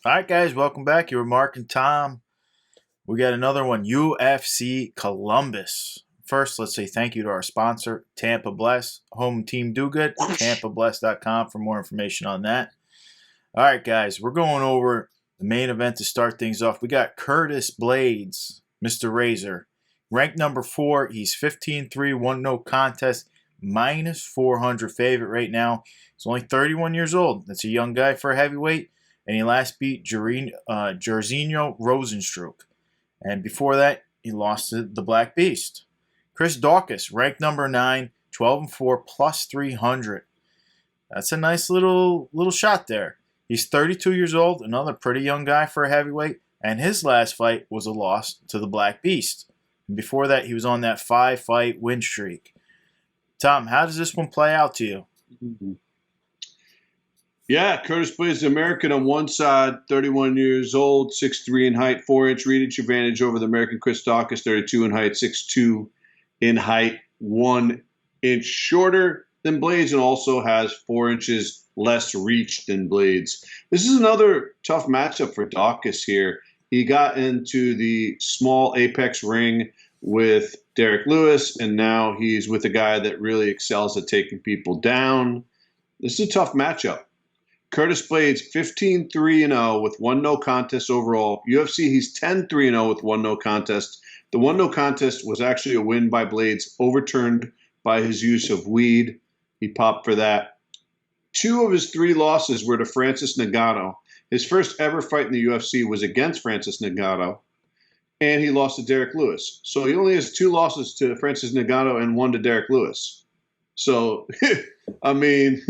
All right, guys, welcome back. You were Mark and Tom. We got another one, UFC Columbus. First, let's say thank you to our sponsor, Tampa Bless. Home team do good, tampabless.com for more information on that. All right, guys, we're going over the main event to start things off. We got Curtis Blades, Mr. Razor. Ranked number 4. He's 15-3, won no contest, minus 400 favorite right now. He's only 31 years old. That's a young guy for a heavyweight. And he last beat Jairzinho Rosenstruck. And before that, he lost to the Black Beast. Chris Dawkins, ranked number 9, 12-4, plus 300. That's a nice little shot there. He's 32 years old, another pretty young guy for a heavyweight, and his last fight was a loss to the Black Beast. And before that, he was on that 5-fight win streak. Tom, how does this one play out to you? Yeah, Curtis Blades, American on one side, 31 years old, 6'3" in height, 4-inch reach advantage over the American Chris Dawkins, 32 in height, 6'2" in height, 1 inch shorter than Blades, and also has 4 inches less reach than Blades. This is another tough matchup for Dawkins here. He got into the small Apex ring with Derek Lewis, and now he's with a guy that really excels at taking people down. This is a tough matchup. Curtis Blades, 15-3-0 with 1 no contest overall. UFC, he's 10-3-0 with 1 no contest. The 1 no contest was actually a win by Blades, overturned by his use of weed. He popped for that. 2 of his 3 losses were to Francis Ngannou. His first ever fight in the UFC was against Francis Ngannou, and he lost to Derek Lewis. So he only has 2 losses to Francis Ngannou and 1 to Derek Lewis. So, I mean,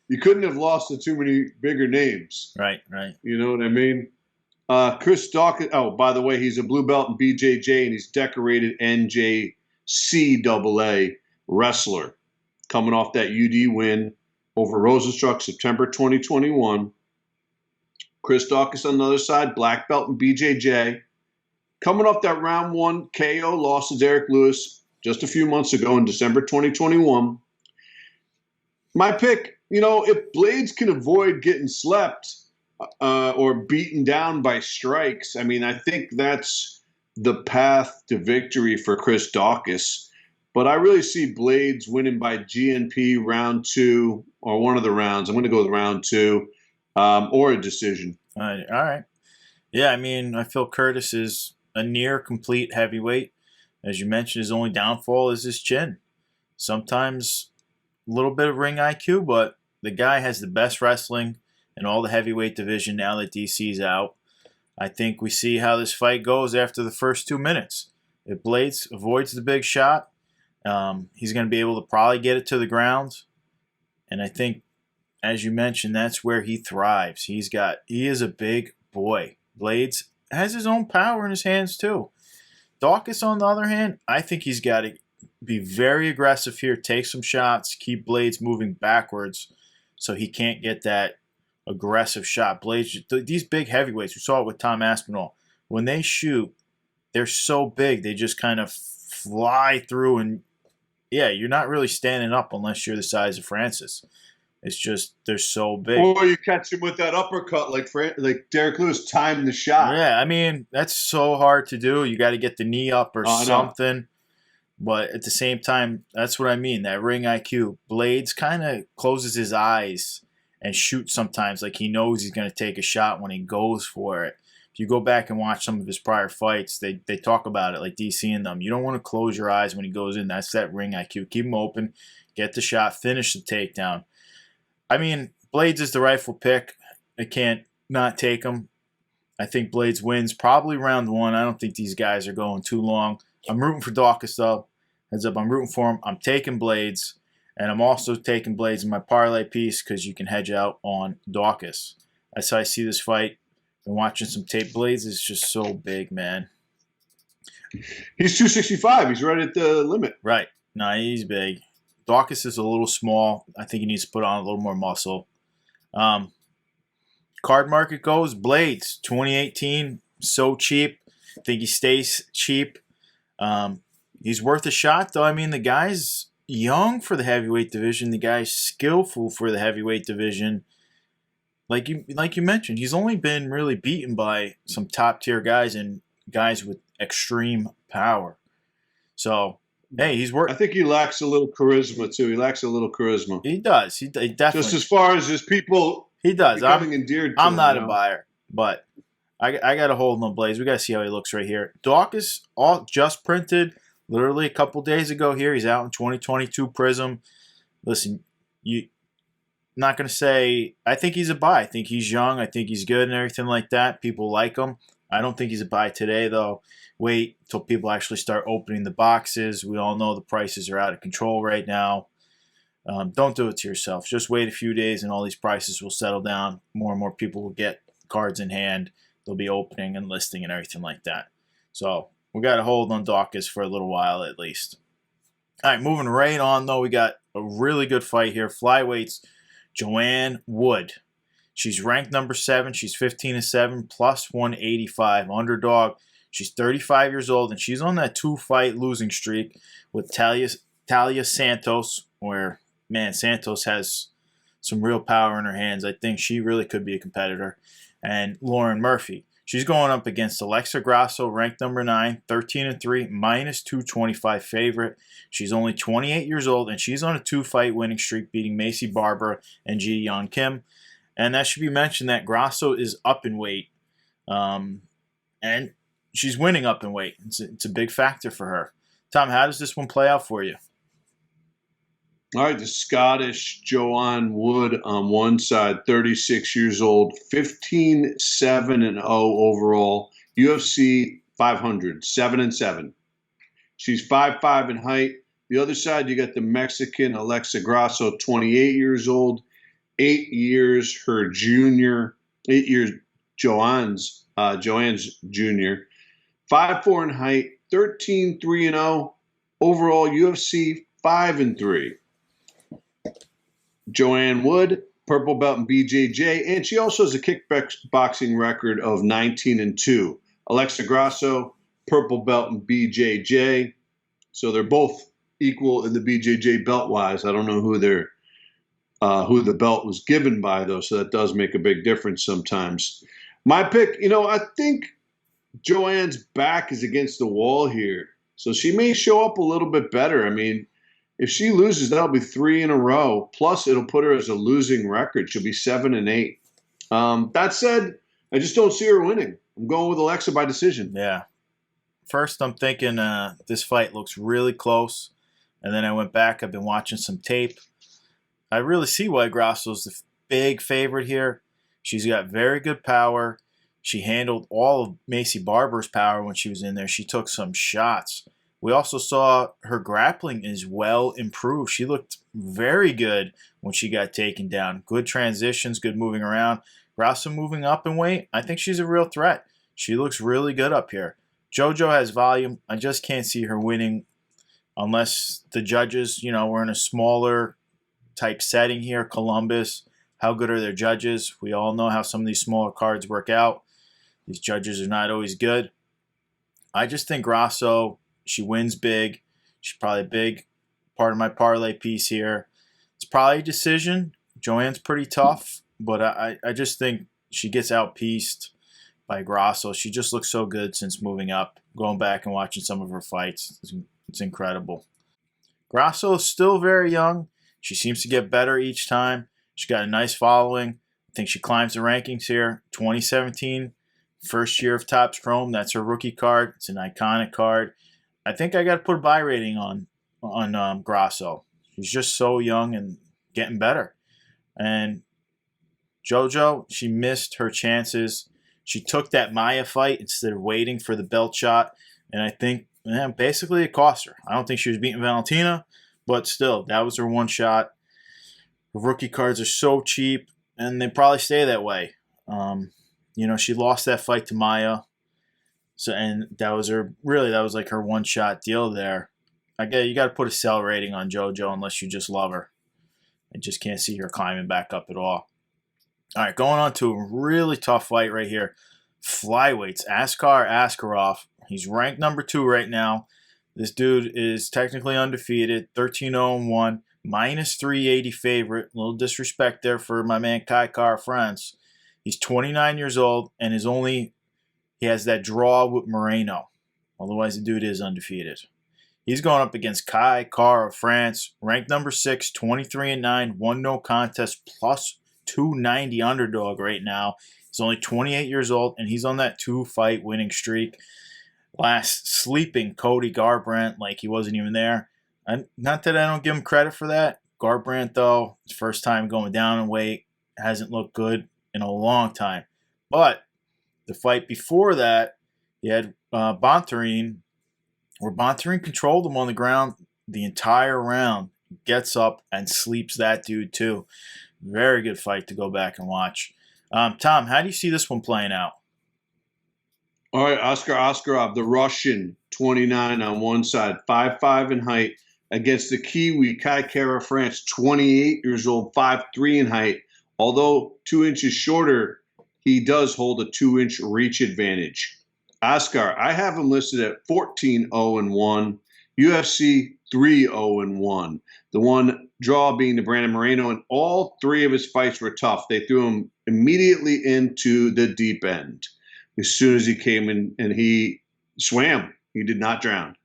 you couldn't have lost to too many bigger names. Right. You know what I mean? Chris Dawkins, oh, by the way, he's a blue belt in BJJ, and he's decorated NJCAA wrestler, coming off that UD win over Rosenstruck September 2021. Chris Dawkins on the other side, black belt in BJJ, coming off that round 1 KO loss to Derek Lewis just a few months ago in December 2021. My pick, if Blades can avoid getting slept or beaten down by strikes, I mean, I think that's the path to victory for Chris Dawkins. But I really see Blades winning by GNP round 2 or one of the rounds. I'm going to go with round 2 or a decision. All right. Yeah, I mean, I feel Curtis is a near complete heavyweight. As you mentioned, his only downfall is his chin. Sometimes a little bit of ring IQ, but the guy has the best wrestling in all the heavyweight division now that DC's out. I think we see how this fight goes after the first 2 minutes. If Blades avoids the big shot, he's going to be able to probably get it to the ground. And I think, as you mentioned, that's where he thrives. He is a big boy. Blades has his own power in his hands too. Dawkins, on the other hand, I think he's got to be very aggressive here, take some shots, keep Blades moving backwards so he can't get that aggressive shot. Blades, these big heavyweights, we saw it with Tom Aspinall. When they shoot, they're so big, they just kind of fly through, and yeah, you're not really standing up unless you're the size of Francis. It's just they're so big. Or you catch him with that uppercut like Derek Lewis timed the shot. Yeah, I mean, that's so hard to do. You got to get the knee up or something. But at the same time, that's what I mean, that ring IQ. Blades kind of closes his eyes and shoots sometimes like he knows he's going to take a shot when he goes for it. If you go back and watch some of his prior fights, they talk about it, like DC and them. You don't want to close your eyes when he goes in. That's that ring IQ. Keep him open, get the shot, finish the takedown. I mean, Blades is the rightful pick. I can't not take him. I think Blades wins probably round 1. I don't think these guys are going too long. I'm rooting for Dawkins, though. Heads up, I'm rooting for him. I'm taking Blades, and I'm also taking Blades in my parlay piece because you can hedge out on Dawkins. That's how I see this fight. Been watching some tape. Blades is just so big, man. He's 265. He's right at the limit. Right. No, he's big. Dawkins is a little small. I think he needs to put on a little more muscle. Card market goes, Blades, 2018, so cheap. I think he stays cheap. He's worth a shot, though. I mean, the guy's young for the heavyweight division. The guy's skillful for the heavyweight division. like you mentioned, he's only been really beaten by some top tier guys and guys with extreme power. So hey, he's I work. think he lacks a little charisma too. He lacks a little charisma, He does. He just definitely as far as just people he does. becoming endeared to I'm him. not a buyer, but I got a hold on Blaze. We got to see how he looks right here. Dawkins all just printed literally a couple days ago. Here he's out in 2022 Prism. Listen, you not going to say I think he's a buy. I think he's young. I think he's good and everything like that. People like him. I don't think he's a buy today though. Wait till people actually start opening the boxes. We all know the prices are out of control right now. Don't do it to yourself. Just wait a few days and all these prices will settle down. More and more people will get cards in hand. They'll be opening and listing and everything like that. So we got to hold on Dawkins for a little while at least. All right, moving right on though, we got a really good fight here. Flyweights, Joanne Wood. She's ranked number 7. She's 15-7 plus 185 underdog. She's 35 years old and she's on that 2-fight losing streak with Talia Santos, where man Santos has some real power in her hands. I think she really could be a competitor. And Lauren Murphy. She's going up against Alexa Grasso, ranked number 9, 13-3, minus 225 favorite. She's only 28 years old, and she's on a 2-fight winning streak, beating Macy Barber and Ji-Yeon Kim. And that should be mentioned that Grasso is up in weight, and she's winning up in weight. It's a big factor for her. Tom, how does this one play out for you? All right, the Scottish Joanne Wood on one side, 36 years old, 15-7-0 overall, UFC 500, 7-7. She's 5'5" in height. The other side, you got the Mexican Alexa Grasso, 28 years old, 8 years her junior, 8 years Joanne's junior, 5'4" in height, 13-3-0 overall, UFC 5-3. Joanne Wood, purple belt in BJJ, and she also has a kickboxing record of 19-2. Alexa Grasso, purple belt in BJJ. So they're both equal in the BJJ belt-wise. I don't know who the belt was given by, though, so that does make a big difference sometimes. My pick, I think Joanne's back is against the wall here, so she may show up a little bit better. I mean, if she loses, that'll be 3 in a row. Plus, it'll put her as a losing record. She'll be 7-8. That said, I just don't see her winning. I'm going with Alexa by decision. Yeah. First, I'm thinking this fight looks really close. And then I went back. I've been watching some tape. I really see why Grasso's the big favorite here. She's got very good power. She handled all of Macy Barber's power when she was in there. She took some shots. We also saw her grappling is well improved. She looked very good when she got taken down. Good transitions, good moving around. Grasso moving up in weight. I think she's a real threat. She looks really good up here. JoJo has volume. I just can't see her winning unless the judges, we're in a smaller type setting here. Columbus, how good are their judges? We all know how some of these smaller cards work out. These judges are not always good. I just think Grasso, she wins big. She's probably a big part of my parlay piece here. It's probably a decision. Joanne's pretty tough, but I just think she gets outpieced by Grasso. She just looks so good since moving up. Going back and watching some of her fights, it's incredible. Grasso is still very young. She seems to get better each time. She's got a nice following. I think she climbs the rankings here. 2017, first year of Topps Chrome. That's her rookie card. It's an iconic card. I think I got to put a buy rating on Grasso. She's just so young and getting better. And JoJo, she missed her chances. She took that Meyer fight instead of waiting for the belt shot. And I think basically it cost her. I don't think she was beating Valentina, but still, that was her one shot. Her rookie cards are so cheap, and they probably stay that way. She lost that fight to Maya. So, and that was like her one shot deal there. You got to put a sell rating on JoJo unless you just love her. I just can't see her climbing back up at all. All right, going on to a really tough fight right here. Flyweights, Ascar Askaroff. He's ranked number 2 right now. This dude is technically undefeated, 13-0-1, minus 380 favorite. A little disrespect there for my man Kai Kara France. He's 29 years old and he has that draw with Moreno. Otherwise, the dude is undefeated. He's going up against Kai Kara France, ranked number 6, 23-9, won no contest, plus 290 underdog right now. He's only 28 years old, and he's on that 2-fight winning streak. Last sleeping Cody Garbrandt like he wasn't even there. And not that I don't give him credit for that. Garbrandt, though, his first time going down in weight, hasn't looked good in a long time. But the fight before that, he had Bontarine, where Bontarine controlled him on the ground the entire round. Gets up and sleeps that dude, too. Very good fight to go back and watch. Tom, how do you see this one playing out? All right, Ascar Askaroff, the Russian, 29 on one side, 5'5" in height, against the Kiwi, Kai Kara France, 28 years old, 5'3" in height. Although 2 inches shorter, he does hold a 2-inch reach advantage. Ascar, I have him listed at 14-0-1, UFC 3-0-1. The one draw being the Brandon Moreno, and all 3 of his fights were tough. They threw him immediately into the deep end as soon as he came in, and he swam. He did not drown.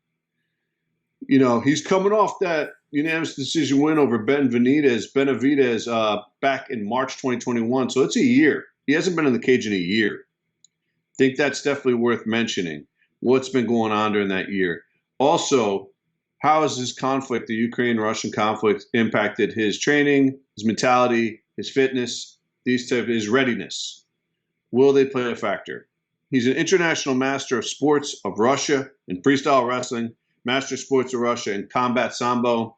You know, he's coming off that unanimous decision win over Benavidez back in March 2021. So it's a year. He hasn't been in the cage in a year. I think that's definitely worth mentioning, what's been going on during that year. Also, how has this conflict, the Ukraine-Russian conflict, impacted his training, his mentality, his fitness, his readiness? Will they play a factor? He's an international master of sports of Russia in freestyle wrestling, master of sports of Russia in combat sambo.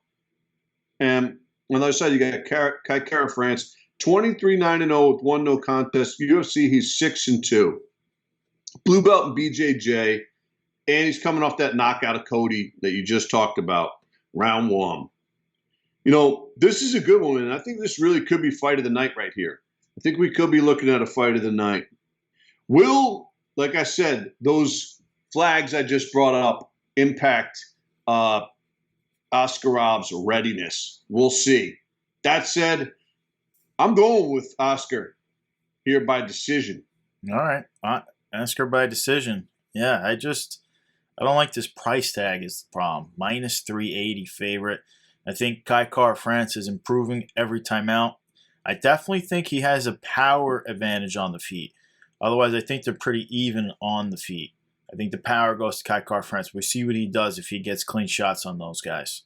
And on the other side, you got Kai Kara France, 23-9-0 with 1 no contest. UFC, he's 6-2. Blue belt in BJJ, and he's coming off that knockout of Cody that you just talked about, round 1. You know, this is a good one, and I think this really could be fight of the night right here. I think we could be looking at a fight of the night. Will, like I said, those flags I just brought up impact Askarov's readiness? We'll see. That said, I'm going with Ascar here by decision. All right. Ascar by decision. Yeah, I don't like this price tag is the problem. Minus 380 favorite. I think Kai Kara France is improving every time out. I definitely think he has a power advantage on the feet. Otherwise, I think they're pretty even on the feet. I think the power goes to Kai Kara France. We see what he does if he gets clean shots on those guys.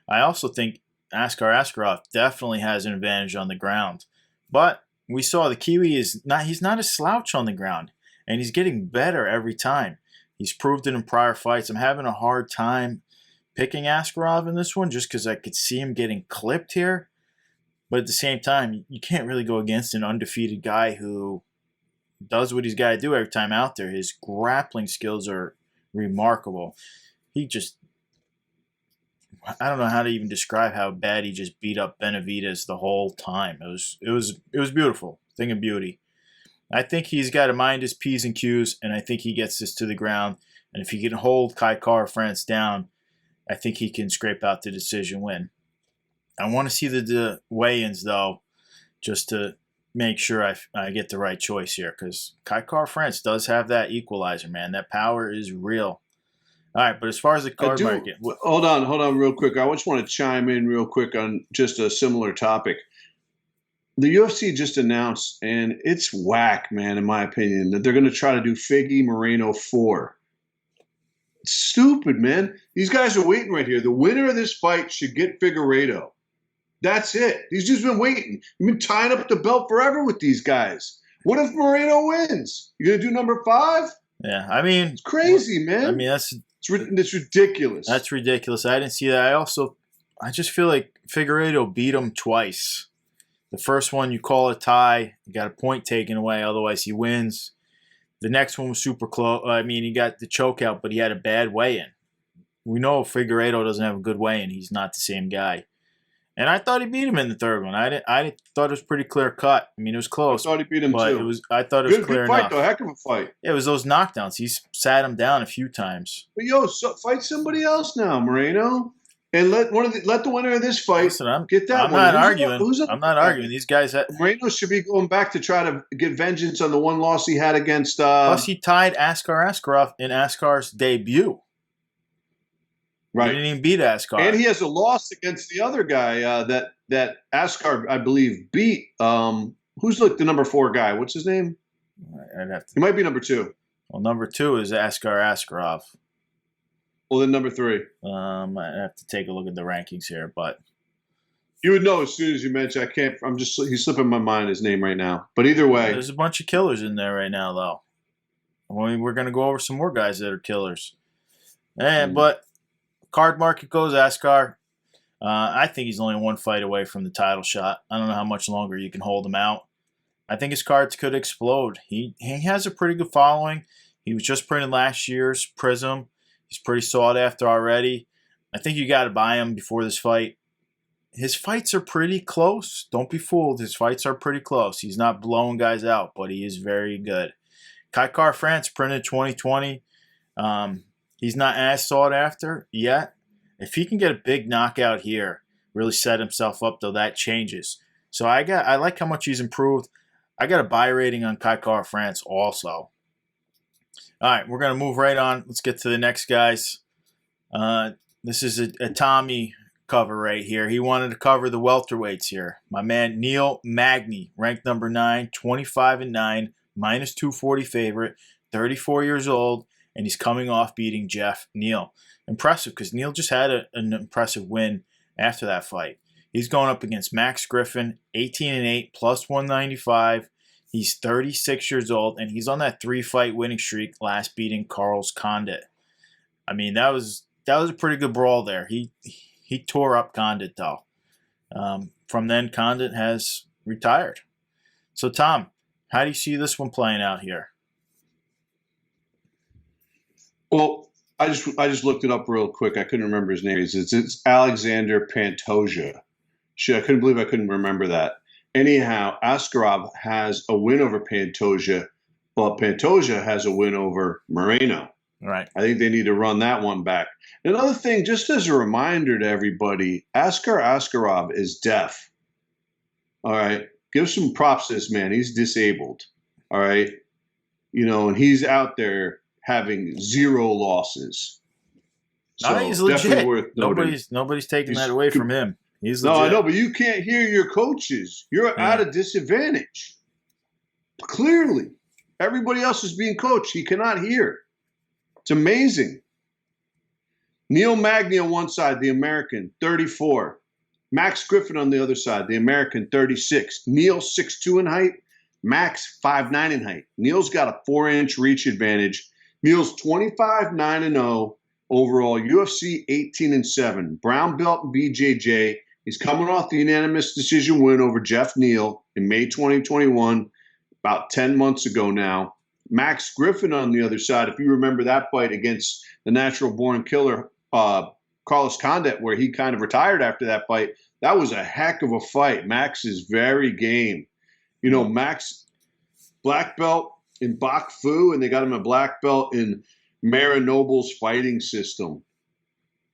I also think Ascar Askaroff definitely has an advantage on the ground. But we saw the Kiwi he's not a slouch on the ground. And he's getting better every time. He's proved it in prior fights. I'm having a hard time picking Askarov in this one just because I could see him getting clipped here. But at the same time, you can't really go against an undefeated guy who does what he's got to do every time out there. His grappling skills are remarkable. I don't know how to even describe how bad he just beat up Benavidez the whole time. It was beautiful. Thing of beauty. I think he's got to mind his P's and Q's, and I think he gets this to the ground. And if he can hold Kai Kara France down, I think he can scrape out the decision win. I want to see the weigh-ins, though, just to make sure I get the right choice here, because Kai Kara France does have that equalizer, man. That power is real. All right, but as far as the card market... Hold on real quick. I just want to chime in real quick on just a similar topic. The UFC just announced, and it's whack, man, in my opinion, that they're going to try to do Figgy Moreno 4. It's stupid, man. These guys are waiting right here. The winner of this fight should get Figueiredo. That's it. He's just been waiting. You've been tying up the belt forever with these guys. What if Moreno wins? You going to do number 5? Yeah, I mean... It's crazy, man. I mean, it's ridiculous. That's ridiculous. I didn't see that. I just feel like Figueiredo beat him twice. The first one, you call a tie. You got a point taken away. Otherwise, he wins. The next one was super close. I mean, he got the choke out, but he had a bad weigh-in. We know Figueiredo doesn't have a good weigh-in. He's not the same guy. And I thought he beat him in the third one. I thought it was pretty clear cut. I mean, it was close. I thought he beat him too. I thought it was clear enough. Good fight, though. Heck of a fight. Yeah, it was those knockdowns. He's sat him down a few times. But fight somebody else now, Moreno. And let the winner of this fight Listen, get that I'm one. not arguing. Who's I'm not arguing. These guys. Moreno should be going back to try to get vengeance on the one loss he had against. Plus, he tied Ascar Askaroff in Ascar's debut. Right. He didn't even beat Ascar. And he has a loss against the other guy that Ascar, I believe, beat. Who's like the number 4 guy? What's his name? He might be number 2. Well, number 2 is Ascar Askaroff. Well, then number 3. I have to take a look at the rankings here, but you would know as soon as you mention. I can't. He's slipping my mind his name right now. But either way, there's a bunch of killers in there right now, though. We're going to go over some more guys that are killers. But card market goes Ascar. I think he's only one fight away from the title shot. I don't know how much longer you can hold him out. I think his cards could explode. He has a pretty good following. He was just printed last year's Prism. He's pretty sought after already. I think you got to buy him before this fight. His fights are pretty close. Don't be fooled. His fights are pretty close. He's not blowing guys out, but he is very good. Ascar France printed 2020. He's not as sought after yet. If he can get a big knockout here, really set himself up, though, that changes. So I like how much he's improved. I got a buy rating on Ascar France also. All right, we're going to move right on. Let's get to the next guys. This is a Tommy cover right here. He wanted to cover the welterweights here. My man Neil Magny, ranked number 9, 25-9, minus 240 favorite, 34 years old, and he's coming off beating Jeff Neal. Impressive, because Neal just had an impressive win after that fight. He's going up against Max Griffin, 18-8, plus 195. He's 36 years old, and he's on that 3-fight winning streak, last beating Carlos Condit. I mean, that was a pretty good brawl there. He tore up Condit, though. From then, Condit has retired. So, Tom, how do you see this one playing out here? Well, I just looked it up real quick. I couldn't remember his name. It's Alexander Pantoja. Shit, I couldn't believe I couldn't remember that. Anyhow, Askaroff has a win over Pantoja, but Pantoja has a win over Moreno. Right. I think they need to run that one back. Another thing, just as a reminder to everybody, Ascar Askaroff is deaf. All right. Give some props to this man. He's disabled. All right. And he's out there having 0 losses. So he's legit. Definitely worth noting. Nobody's taking that away from him. He's legit. No, I know, but you can't hear your coaches. You're at a disadvantage. Clearly. Everybody else is being coached. He cannot hear. It's amazing. Neil Magny on one side, the American, 34. Max Griffin on the other side, the American, 36. Neil, 6'2" in height. Max, 5'9" in height. Neil's got a 4-inch reach advantage. Neil's 25-9-0 overall. UFC 18-7. Brown belt and BJJ. He's coming off the unanimous decision win over Jeff Neal in May 2021, about 10 months ago now. Max Griffin on the other side, if you remember that fight against the natural-born killer, Carlos Condit, where he kind of retired after that fight, that was a heck of a fight. Max is very game. Max, black belt in Bak Fu, and they got him a black belt in Mara Noble's fighting system.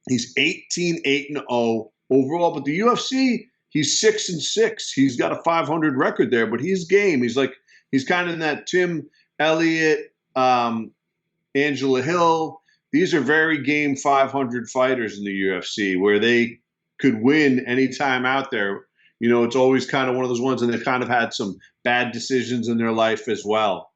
He's 18-8-0 overall, but the UFC, he's 6-6. He's got a 500 record there, but he's game. He's kind of in that Tim Elliott, Angela Hill. These are very game 500 fighters in the UFC where they could win anytime out there. It's always kind of one of those ones, and they've kind of had some bad decisions in their life as well.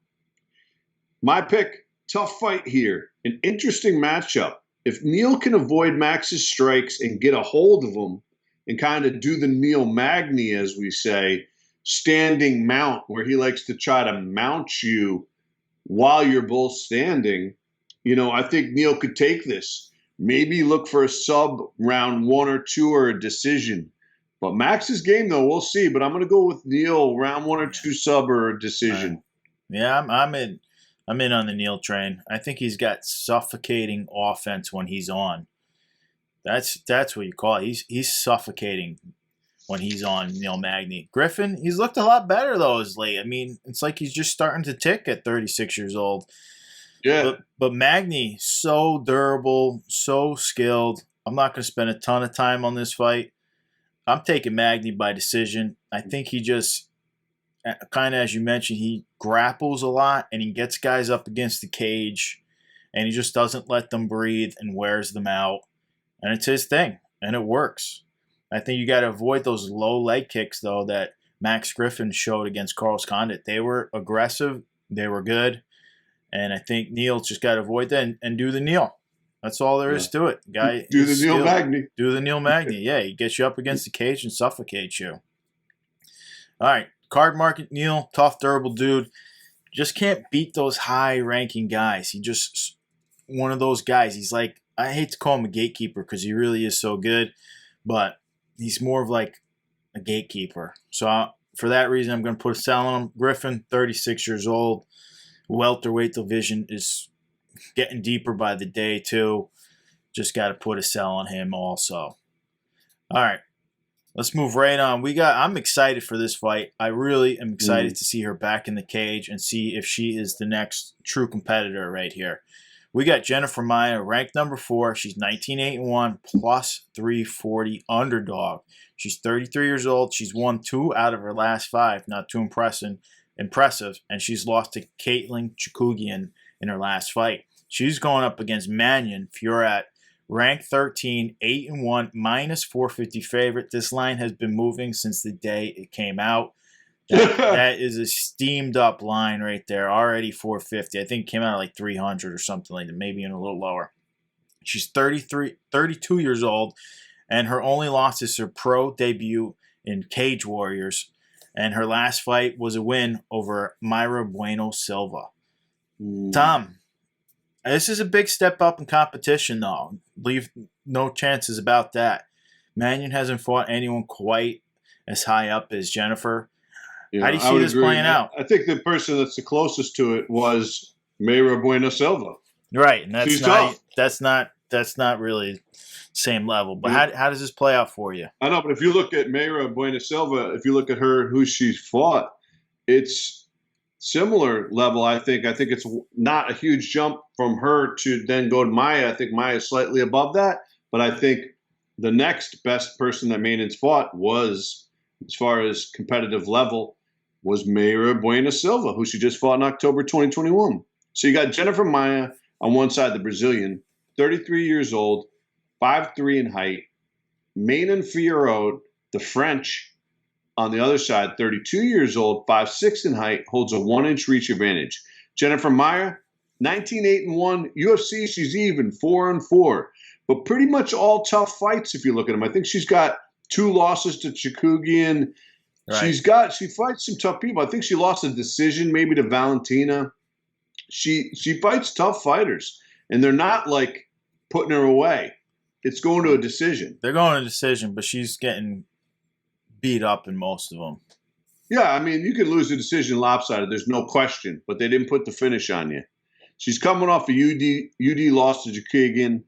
My pick, tough fight here. An interesting matchup. If Neil can avoid Max's strikes and get a hold of him and kind of do the Neil Magny, as we say, standing mount, where he likes to try to mount you while you're both standing, I think Neil could take this. Maybe look for a sub round 1 or 2 or a decision. But Max's game, though, we'll see. But I'm going to go with Neil, round 1 or 2 sub or a decision. Yeah, I'm in on the Neil train. I think he's got suffocating offense when he's on. That's what you call it. He's suffocating when he's on Neil Magny. Griffin, he's looked a lot better, though, as late. I mean, it's like he's just starting to tick at 36 years old. Yeah. But Magny, so durable, so skilled. I'm not going to spend a ton of time on this fight. I'm taking Magny by decision. I think he just, kind of as you mentioned, he grapples a lot and he gets guys up against the cage and he just doesn't let them breathe and wears them out. And it's his thing, and it works. I think you got to avoid those low leg kicks, though, that Max Griffin showed against Carlos Condit. They were aggressive. They were good. And I think Neal's just got to avoid that and do the Neal. That's all there is to it. Guy, do the Neal Magny. Do the Neal Magny. Yeah, he gets you up against the cage and suffocates you. All right, card market Neal, tough, durable dude. Just can't beat those high-ranking guys. He just one of those guys. He's like, I hate to call him a gatekeeper because he really is so good, but he's more of like a gatekeeper. So for that reason, I'm going to put a sell on him. Griffin, 36 years old. Welterweight division is getting deeper by the day, too. Just got to put a sell on him also. All right. Let's move right on. I'm excited for this fight. I really am excited to see her back in the cage and see if she is the next true competitor right here. We got Jennifer Maia, ranked number 4. She's 19-8-1, plus 340 underdog. She's 33 years old. She's won 2 out of her last 5. Not too impressive. And she's lost to Caitlin Chookagian in her last fight. She's going up against Mannion Furat, ranked 13, 8-1, minus 450 favorite. This line has been moving since the day it came out. That is a steamed up line right there. Already 450. I think it came out at like 300 or something like that, maybe even a little lower. She's 32 years old, and her only loss is her pro debut in Cage Warriors. And her last fight was a win over Mayra Bueno Silva. Tom, this is a big step up in competition, though. Leave no chances about that. Mannion hasn't fought anyone quite as high up as Jennifer. Yeah, how do you see this playing out? I think the person that's the closest to it was Mayra Bueno Silva. Right, and She's tough. That's not really same level. But how does this play out for you? I know, but if you look at Mayra Bueno Silva, if you look at her, who she's fought, it's similar level, I think. I think it's not a huge jump from her to then go to Maia. I think Maia is slightly above that. But I think the next best person that Maynard's fought was, as far as competitive level, was Mayra Bueno Silva, who she just fought in October 2021. So you got Jennifer Maia on one side, the Brazilian, 33 years old, 5'3" in height. Manon Fiorot, the French, on the other side, 32 years old, 5'6" in height, holds a 1-inch reach advantage. Jennifer Maia, 19-8-1, UFC, she's even, 4-4. But pretty much all tough fights if you look at them. I think she's got 2 losses to Chookagian. Right. She fights some tough people. I think she lost a decision maybe to Valentina. She fights tough fighters, and they're not like putting her away. It's going to a decision. They're going to a decision, but she's getting beat up in most of them. Yeah, I mean, you can lose a decision lopsided. There's no question, but they didn't put the finish on you. She's coming off a UD loss to Chookagian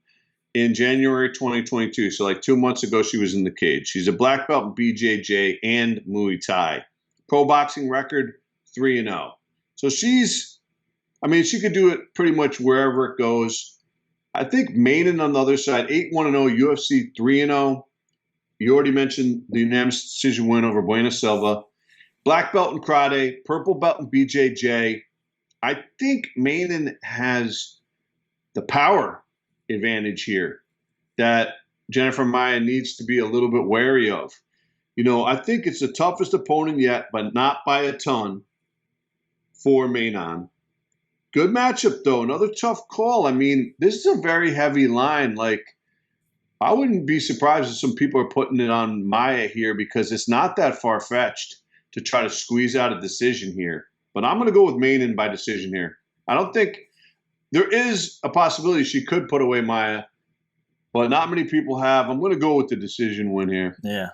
in January 2022. So like 2 months ago, she was in the cage. She's a black belt in BJJ and Muay Thai. Pro boxing record, 3-0. So she could do it pretty much wherever it goes. I think Maiden on the other side, 8-1-0, UFC 3-0. You already mentioned the unanimous decision win over Bueno Silva. Black belt in karate, purple belt in BJJ. I think Maiden has the power advantage here that Jennifer Maia needs to be a little bit wary of. I think it's the toughest opponent yet, but not by a ton for Manon. Good matchup, though. Another tough call. I mean, this is a very heavy line. Like, I wouldn't be surprised if some people are putting it on Maia here because it's not that far-fetched to try to squeeze out a decision here. But I'm going to go with Manon by decision here. I don't think there is a possibility she could put away Maia, but not many people have. I'm going to go with the decision win here. Yeah.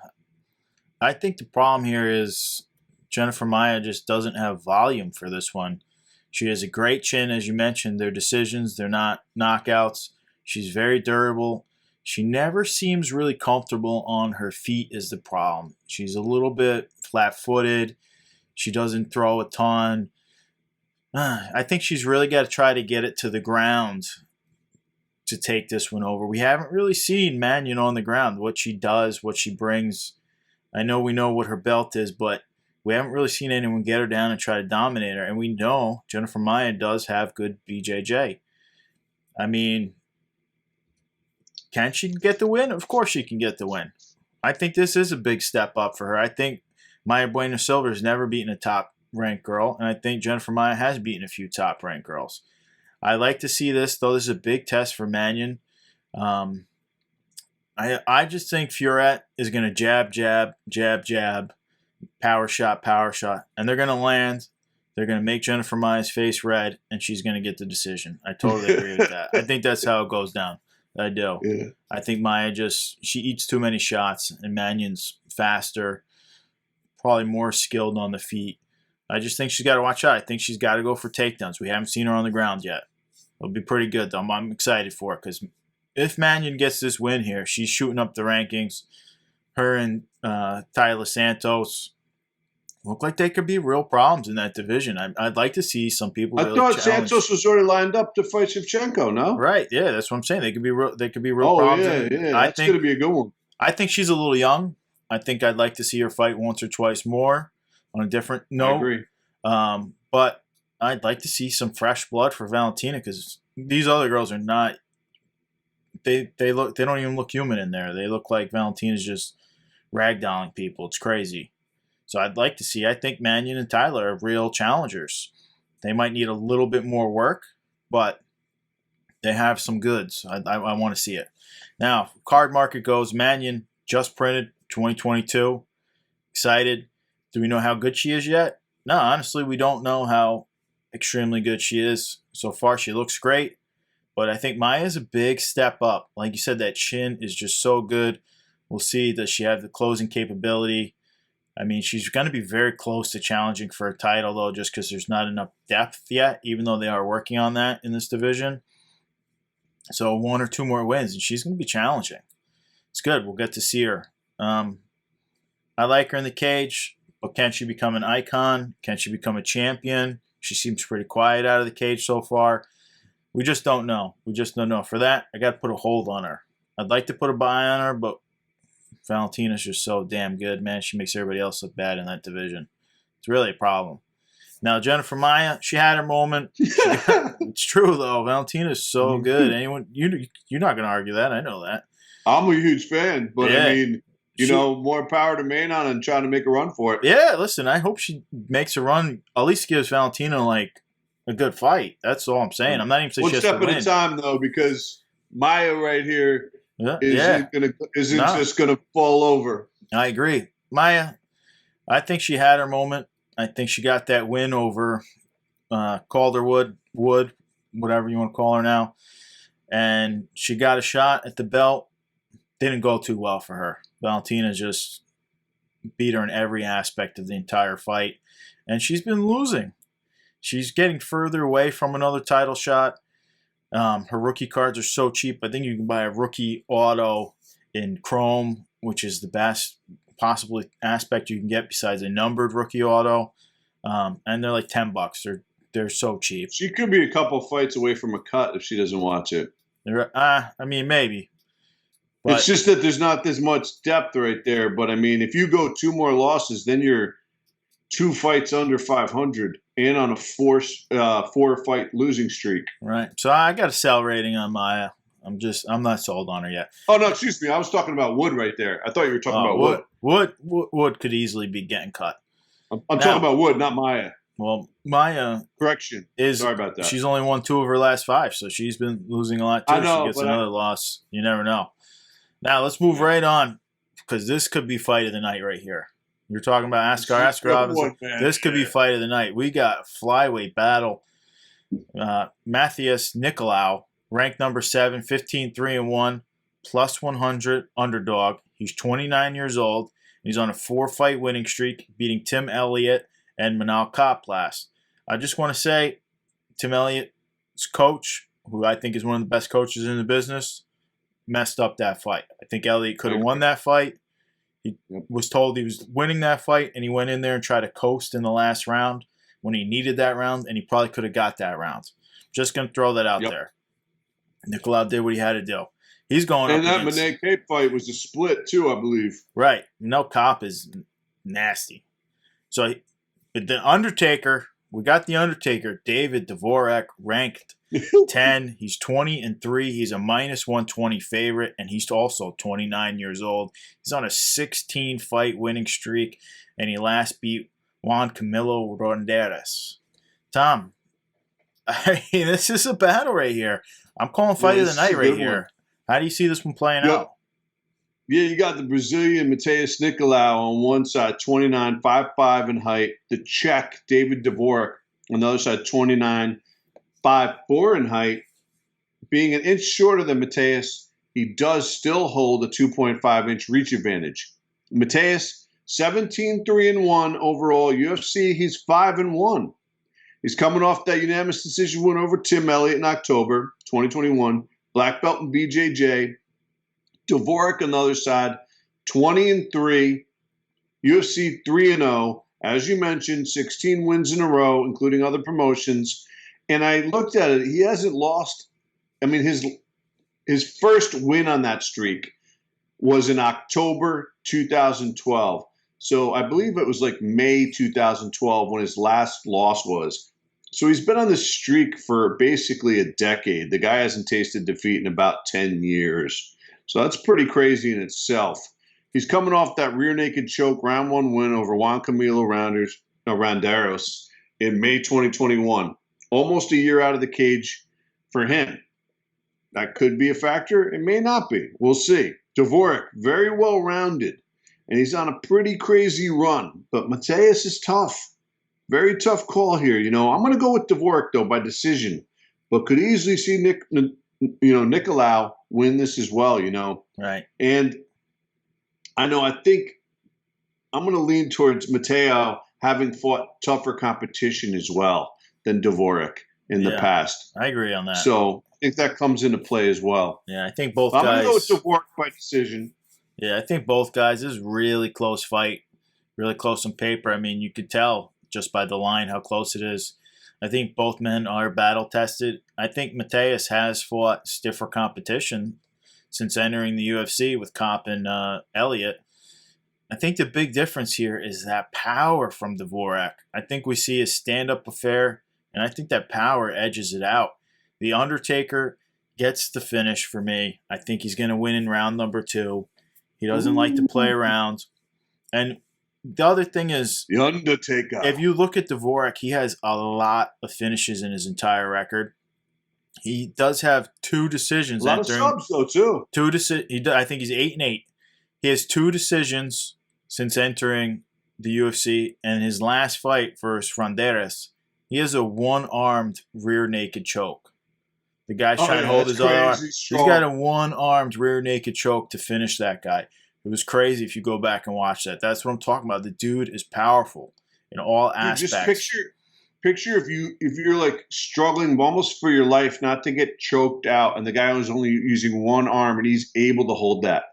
I think the problem here is Jennifer Maia just doesn't have volume for this one. She has a great chin, as you mentioned. They're decisions. They're not knockouts. She's very durable. She never seems really comfortable on her feet is the problem. She's a little bit flat-footed. She doesn't throw a ton. I think she's really got to try to get it to the ground to take this one over. We haven't really seen Mannion on the ground, what she does, what she brings. I know we know what her belt is, but we haven't really seen anyone get her down and try to dominate her. And we know Jennifer Maia does have good BJJ. I mean, can she get the win? Of course she can get the win. I think this is a big step up for her. I think Maya Bueno Silva has never beaten a top-ranked girl, and I think Jennifer Maia has beaten a few top-ranked girls. I like to see this, though. This is a big test for Mannion. I just think Furet is going to jab, jab, jab, jab, power shot, and they're going to land. They're going to make Jennifer Maia's face red, and she's going to get the decision. I totally agree with that. I think that's how it goes down. I do. Yeah. I think Maia she eats too many shots, and Mannion's faster, probably more skilled on the feet. I just think she's got to watch out. I think she's got to go for takedowns. We haven't seen her on the ground yet. It'll be pretty good, though. I'm excited for it because if Mannion gets this win here, she's shooting up the rankings. Her and Tyler Santos look like they could be real problems in that division. I'd like to see some people. I really thought challenge. Santos was already lined up to fight Shevchenko. No, right? Yeah, that's what I'm saying. They could be real. Problems. Yeah. That's going to be a good one. I think she's a little young. I think I'd like to see her fight once or twice more on a different note. I agree. But I'd like to see some fresh blood for Valentina because these other girls are not. They don't even look human in there. They look like Valentina's just ragdolling people. It's crazy. So I'd like to see. I think Mannion and Tyler are real challengers. They might need a little bit more work, but they have some goods. I want to see it. Now, card market goes. Mannion just printed 2022. Excited. Do we know how good she is yet? No, honestly, we don't know how extremely good she is. So far, she looks great. But I think Maia is a big step up. Like you said, that chin is just so good. We'll see. Does she have the closing capability? I mean, she's going to be very close to challenging for a title, though, just because there's not enough depth yet, even though they are working on that in this division. So 1 or 2 more wins, and she's going to be challenging. It's good. We'll get to see her. I like her in the cage, but can she become an icon? Can she become a champion? She seems pretty quiet out of the cage so far. We just don't know. For that, I got to put a hold on her. I'd like to put a buy on her, but Valentina's just so damn good, man. She makes everybody else look bad in that division. It's really a problem. Now, Jennifer Maia, she had her moment. It's true, though. Valentina's so good. You're not going to argue that. I know that. I'm a huge fan, but yeah. I mean, more power to Manon and trying to make a run for it. Yeah, listen, I hope she makes a run, at least gives Valentina, like, a good fight. That's all I'm saying. I'm not even saying one step at a time, though, because Maia right here isn't just going to fall over. I agree. Maia, I think she had her moment. I think she got that win over Calderwood, whatever you want to call her now. And she got a shot at the belt. Didn't go too well for her. Valentina just beat her in every aspect of the entire fight. And she's been losing. She's getting further away from another title shot. Her rookie cards are so cheap. I think you can buy a rookie auto in Chrome, which is the best possible aspect you can get besides a numbered rookie auto. And they're like $10. They're so cheap. She could be a couple fights away from a cut if she doesn't watch it. I mean, maybe. But it's just that there's not this much depth right there. But, I mean, if you go 2 more losses, then you're 2 fights under 500 and on a 4-fight losing streak. Right. So I got a sell rating on Maia. I'm not sold on her yet. Oh, no, excuse me. I was talking about Wood right there. I thought you were talking about Wood. Wood could easily be getting cut. I'm talking about Wood, not Maia. Well, Maia correction. Sorry about that. She's only won 2 of her last 5, so she's been losing a lot too. I know, she gets another loss. You never know. Now let's move right on because this could be fight of the night right here. You're talking about Ascar Askaroff. This could be fight of the night. We got flyweight battle. Matthias Nicolau, ranked number 7, 15-3-1, plus 100 underdog. He's 29 years old. He's on a 4-fight winning streak, beating Tim Elliott and Manal Koplas. I just want to say, Tim Elliott's coach, who I think is one of the best coaches in the business, messed up that fight. I think Elliott could have won that fight. He was told he was winning that fight, and he went in there and tried to coast in the last round when he needed that round, and he probably could have got that round. Just going to throw that out there. Nicolau did what he had to do. He's going And up that against Monet Cape fight was a split too, I believe. right. No, Cop is nasty. So the Undertaker, we got the Undertaker, David Dvorak, ranked 10. He's 20-3. He's a -120 favorite, and he's also 29 years old. He's on a 16-fight winning streak, and he last beat Juan Camilo Ronderas. Tom, I mean, this is a battle right here. I'm calling fight of the night right here. How do you see this one playing out? Yeah, you got the Brazilian Matheus Nicolau on one side, 29.55 in height. The Czech David Dvorak on the other side, 29.54 in height. Being an inch shorter than Matheus, he does still hold a 2.5-inch reach advantage. Matheus, 17-3-1 overall. UFC, he's 5-1. He's coming off that unanimous decision win over Tim Elliott in October 2021. Black belt in BJJ. Dvorak on the other side, 20-3, UFC 3-0. As you mentioned, 16 wins in a row, including other promotions. And I looked at it; he hasn't lost. I mean, his first win on that streak was in October 2012. So I believe it was like May 2012 when his last loss was. So he's been on this streak for basically a decade. The guy hasn't tasted defeat in about 10 years. So that's pretty crazy in itself. He's coming off that rear naked choke round 1 win over Juan Camilo Ronderos in May 2021. Almost a year out of the cage for him. That could be a factor. It may not be. We'll see. Dvorak, very well-rounded, and he's on a pretty crazy run. But Matheus is tough. Very tough call here. I'm going to go with Dvorak, though, by decision, but could easily see Nicolau win this as well, Right. And I think I'm going to lean towards Mateo having fought tougher competition as well than Dvorak in the past. I agree on that. So I think that comes into play as well. Yeah, I think both I'm guys. I'm going to go with Dvorak by decision. Yeah, I think both guys. This is a really close fight, really close on paper. I mean, you could tell just by the line how close it is. I think both men are battle tested. I think Matheus has fought stiffer competition since entering the UFC with Kopp and Elliott. I think the big difference here is that power from Dvorak. I think we see a stand-up affair, and I think that power edges it out. The Undertaker gets the finish for me. I think he's going to win in round number 2. He doesn't like to play around. And the other thing is, The Undertaker. if you look at Dvorak, he has a lot of finishes in his entire record. He does have 2 decisions. A lot of subs, though, too. I think he's 8-8. He has 2 decisions since entering the UFC, and his last fight versus Ronderas, he has a one-armed rear naked choke. The guy's trying to hold his other arm. He's got a one-armed rear naked choke to finish that guy. It was crazy if you go back and watch that. That's what I'm talking about. The dude is powerful in all aspects. Just picture if you're like struggling almost for your life not to get choked out, and the guy was only using one arm, and he's able to hold that.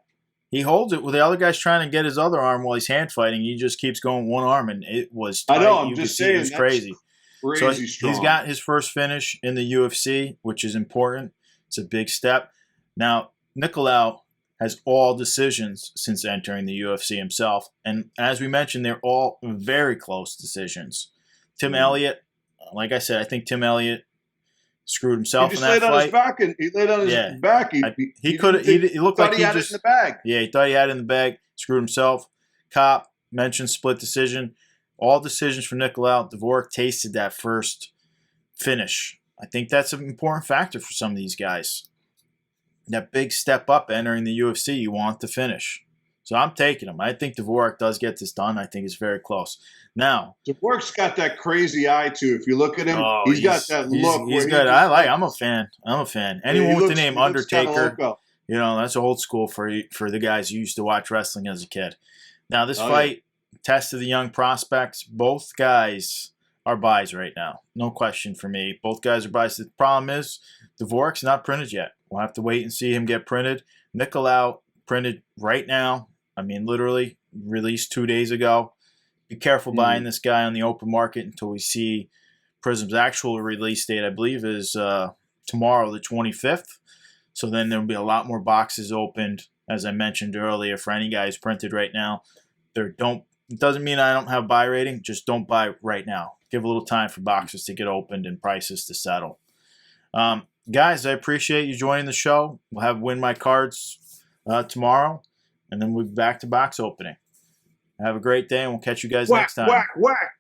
He holds it. Well, the other guy's trying to get his other arm while he's hand fighting. He just keeps going one arm, and it was tight. I know. I'm just saying. It was crazy. Crazy strong. He's got his first finish in the UFC, which is important. It's a big step. Now, Nicolau has all decisions since entering the UFC himself. And as we mentioned, they're all very close decisions. Tim Elliott, like I said, I think Tim Elliott screwed himself in that fight. He laid on his back. He looked like he had it in the bag. Yeah, he thought he had it in the bag. Screwed himself. Kopp mentioned split decision. All decisions for Nicolau. Dvorak tasted that first finish. I think that's an important factor for some of these guys. That big step up entering the UFC, you want the finish. So I'm taking him. I think Dvorak does get this done. I think it's very close. Now, Dvorak's got that crazy eye too. If you look at him, he's got that look. He's good. I'm a fan. Anyone with the name Undertaker, that's old school for the guys who used to watch wrestling as a kid. Now this fight, test of the young prospects. Both guys are buys right now. No question for me. Both guys are buys. The problem is Dvorak's not printed yet. We'll have to wait and see him get printed. Nicolau printed right now. I mean, literally released 2 days ago. Be careful buying this guy on the open market until we see Prism's actual release date. I believe is tomorrow, the 25th. So then there'll be a lot more boxes opened, as I mentioned earlier, for any guys printed right now. It doesn't mean I don't have buy rating, just don't buy right now. Give a little time for boxes to get opened and prices to settle. Guys, I appreciate you joining the show. We'll have Win My Cards tomorrow, and then we'll be back to box opening. Have a great day, and we'll catch you guys next time. Whack, whack.